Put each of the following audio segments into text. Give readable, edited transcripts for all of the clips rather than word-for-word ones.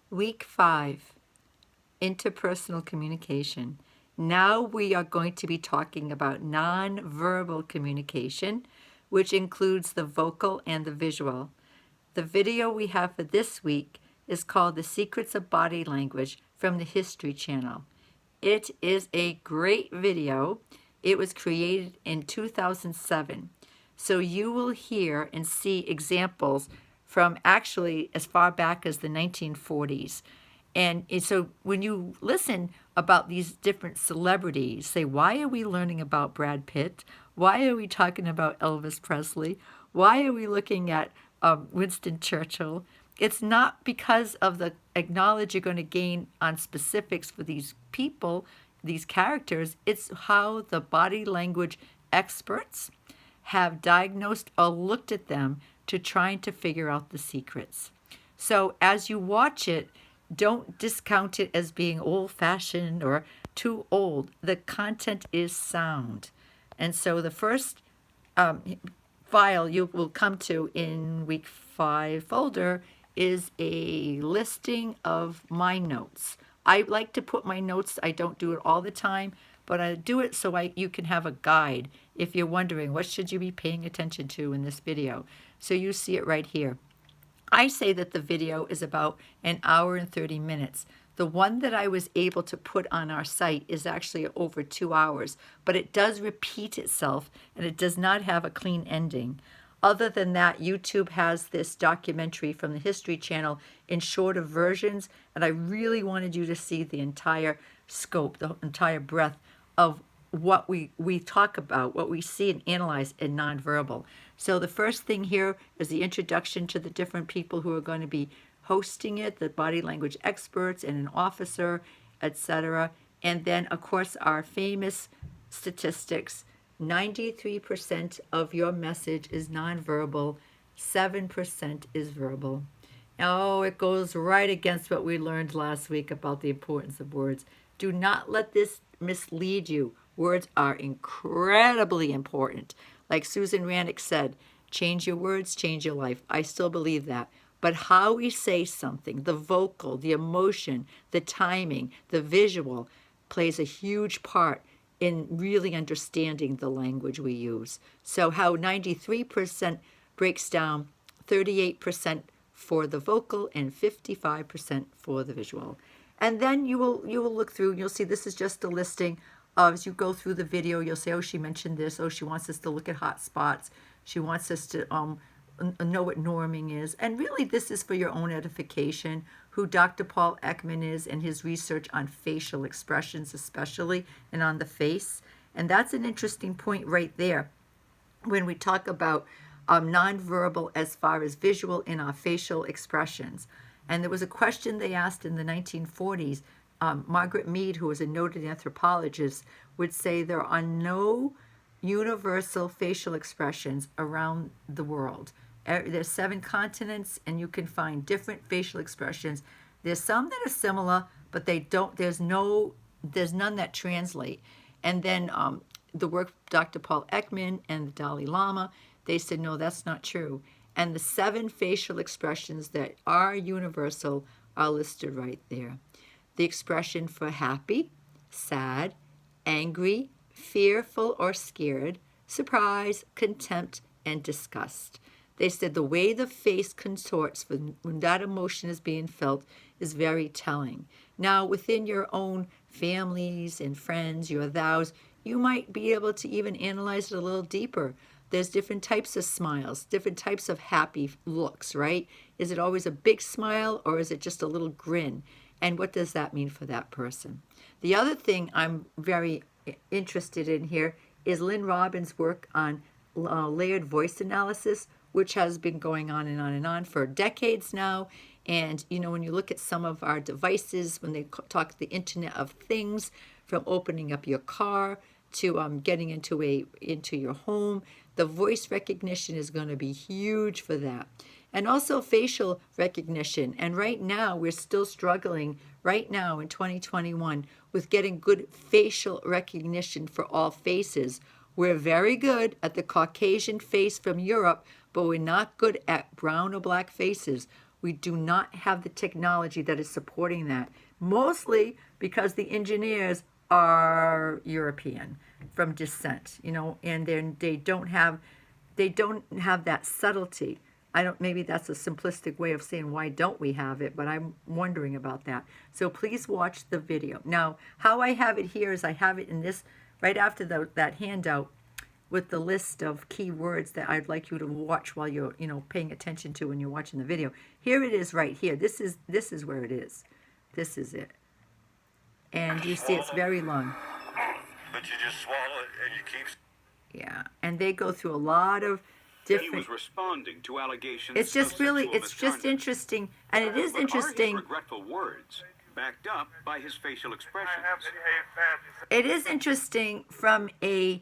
Week 5, Interpersonal Communication. Now we are going to be talking about nonverbal communication, which includes the vocal and the visual. The video we have for this week is called The Secrets of Body Language from the History Channel. It is a great video. It was created in 2007. So you will hear and see examples from actually as far back as the 1940s. And so when you listen about these different celebrities, say, why are we learning about Brad Pitt? Why are we talking about Elvis Presley? Why are we looking at Winston Churchill? It's not because of the knowledge you're going to gain on specifics for these people, these characters. It's how the body language experts have diagnosed or looked at them to trying to figure out the secrets. So as you watch it, don't discount it as being old-fashioned or too old. The content is sound. And so the first file you will come to in week 5 folder is a listing of my notes. I like to put my notes, I don't do it all the time, but I do it so you can have a guide if you're wondering what should you be paying attention to in this video. So you see it right here. I say that the video is about an hour and 30 minutes. The one that I was able to put on our site is actually over 2 hours, but it does repeat itself and it does not have a clean ending. Other than that, YouTube has this documentary from the History Channel in shorter versions, and I really wanted you to see the entire scope, the entire breadth of what we talk about, what we see and analyze in nonverbal. So the first thing here is the introduction to the different people who are going to be hosting it, the body language experts and an officer, etc. And then, of course, our famous statistics. 93% of your message is nonverbal, 7% is verbal. Oh, it goes right against what we learned last week about the importance of words. Do not let this mislead you. Words are incredibly important. Like Susan Rannick said, change your words, change your life. I still believe that. But how we say something, the vocal, the emotion, the timing, the visual, plays a huge part in really understanding the language we use. So how 93% breaks down 38% for the vocal and 55% for the visual. And then you will look through and you'll see this is just a listing of, as you go through the video, you'll say, oh, she mentioned this. Oh, she wants us to look at hot spots. She wants us to know what norming is. And really this is for your own edification, who Dr. Paul Ekman is and his research on facial expressions especially, and on the face. And that's an interesting point right there when we talk about nonverbal as far as visual in our facial expressions. And there was a question they asked in the 1940s. Margaret Mead, who was a noted anthropologist, would say there are no universal facial expressions around the world. There's 7 continents, and you can find different facial expressions. There's some that are similar, but they don't. There's none that translate. And then the work of Dr. Paul Ekman and the Dalai Lama, they said no, that's not true. And the 7 facial expressions that are universal are listed right there. The expression for happy, sad, angry, fearful or scared, surprise, contempt, and disgust. They said the way the face contorts when that emotion is being felt is very telling. Now, within your own families and friends, your thous, you might be able to even analyze it a little deeper. There's different types of smiles, different types of happy looks, right? Is it always a big smile or is it just a little grin? And what does that mean for that person? The other thing I'm very interested in here is Lynn Robbins' work on layered voice analysis, which has been going on and on for decades now. And, you know, when you look at some of our devices, when they talk the Internet of Things, from opening up your car to getting into your home, the voice recognition is going to be huge for that. And also facial recognition. And right now, we're still struggling, right now in 2021, with getting good facial recognition for all faces. We're very good at the Caucasian face from Europe, but we're not good at brown or black faces. We do not have the technology that is supporting that, mostly because the engineers are European from descent, and they don't have that subtlety. I don't, maybe that's a simplistic way of saying why don't we have it, but I'm wondering about that. So please watch the video. Now, how I have it here is I have it in this, right after that handout with the list of key words that I'd like you to watch while you're, paying attention to when you're watching the video. Here it is right here. This is where it is. This is it. And you see it's very long. But you just swallow it and you keep... Yeah, and they go through a lot of different... He was responding to allegations. It's just really, it's just interesting, and it is interesting. Are his regretful words backed up by his facial expressions? It is interesting from a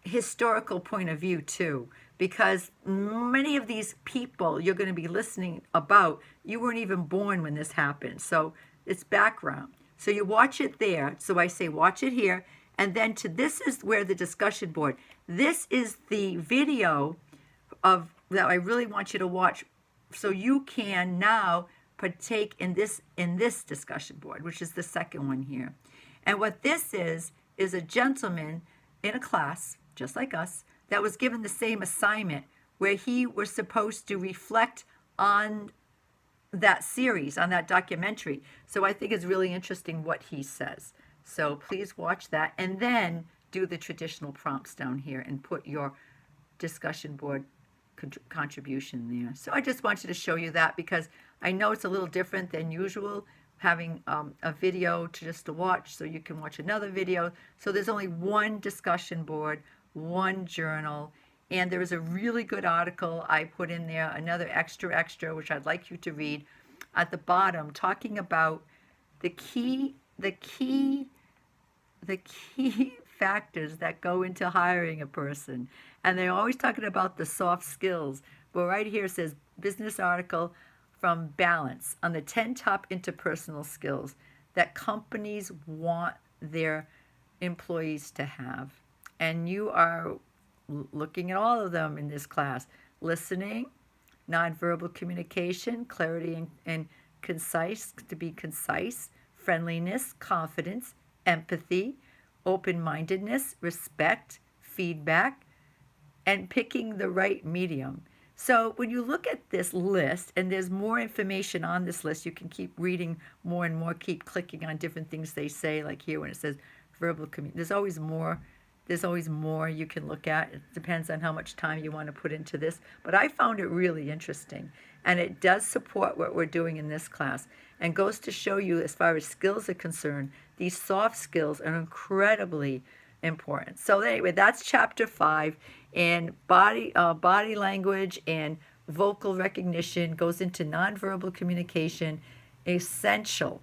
historical point of view too, because many of these people you're going to be listening about, you weren't even born when this happened. So it's background. So you watch it there. So I say watch it here. And then this is where the discussion board. This is the video of that I really want you to watch, so you can now partake in this discussion board, which is the second one here. And what this is a gentleman in a class, just like us, that was given the same assignment where he was supposed to reflect on that series, on that documentary. So I think it's really interesting what he says. So please watch that and then do the traditional prompts down here and put your discussion board contribution there. So I just wanted to show you that because I know it's a little different than usual having a video to watch, so you can watch another video. So there's only one discussion board, one journal, and there is a really good article I put in there, another extra, which I'd like you to read at the bottom, talking about the key factors that go into hiring a person. And they're always talking about the soft skills. But right here it says business article from Balance on the 10 top interpersonal skills that companies want their employees to have. And you are looking at all of them in this class. Listening, nonverbal communication, clarity and concise, to be concise, friendliness, confidence, empathy, open-mindedness, respect, feedback, and picking the right medium. So when you look at this list, and there's more information on this list, you can keep reading more and more, keep clicking on different things they say, like here when it says verbal communication. There's always more you can look at. It depends on how much time you want to put into this. But I found it really interesting. And it does support what we're doing in this class and goes to show you, as far as skills are concerned, these soft skills are incredibly important. So anyway, that's chapter 5. And body language and vocal recognition goes into nonverbal communication, essential.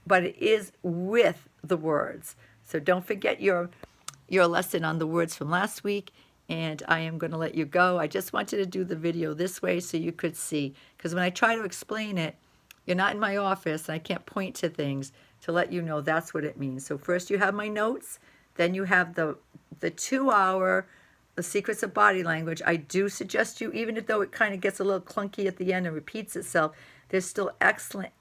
But it is with the words. So don't forget your lesson on the words from last week, and I am going to let you go. I just wanted to do the video this way so you could see, because when I try to explain it, you're not in my office, and I can't point to things to let you know that's what it means. So first you have my notes, then you have the 2-hour The Secrets of Body Language. I do suggest you, even though it kind of gets a little clunky at the end and repeats itself, there's still excellent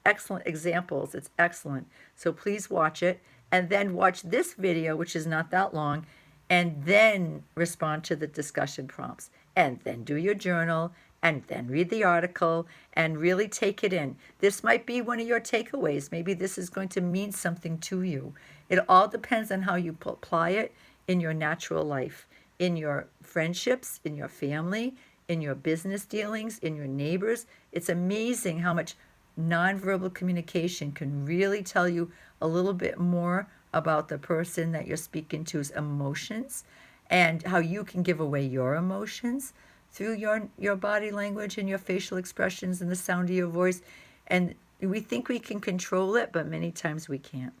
examples. It's excellent. So please watch it. And then watch this video, which is not that long, and then respond to the discussion prompts. And then do your journal, and then read the article, and really take it in. This might be one of your takeaways. Maybe this is going to mean something to you. It all depends on how you apply it in your natural life, in your friendships, in your family, in your business dealings, in your neighbors. It's amazing how much nonverbal communication can really tell you a little bit more about the person that you're speaking to's emotions, and how you can give away your emotions through your body language and your facial expressions and the sound of your voice. And we think we can control it, but many times we can't.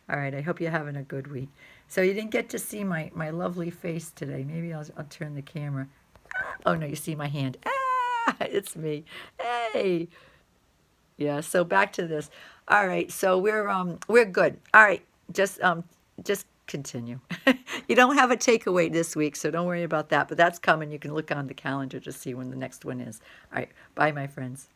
All right, I hope you're having a good week. So you didn't get to see my lovely face today. Maybe I'll turn the camera. Oh, no, you see my hand. Ah, it's me. Hey. Yeah, so back to this. All right, so we're good. All right, just continue. You don't have a takeaway this week, so don't worry about that. But that's coming. You can look on the calendar to see when the next one is. All right, bye, my friends.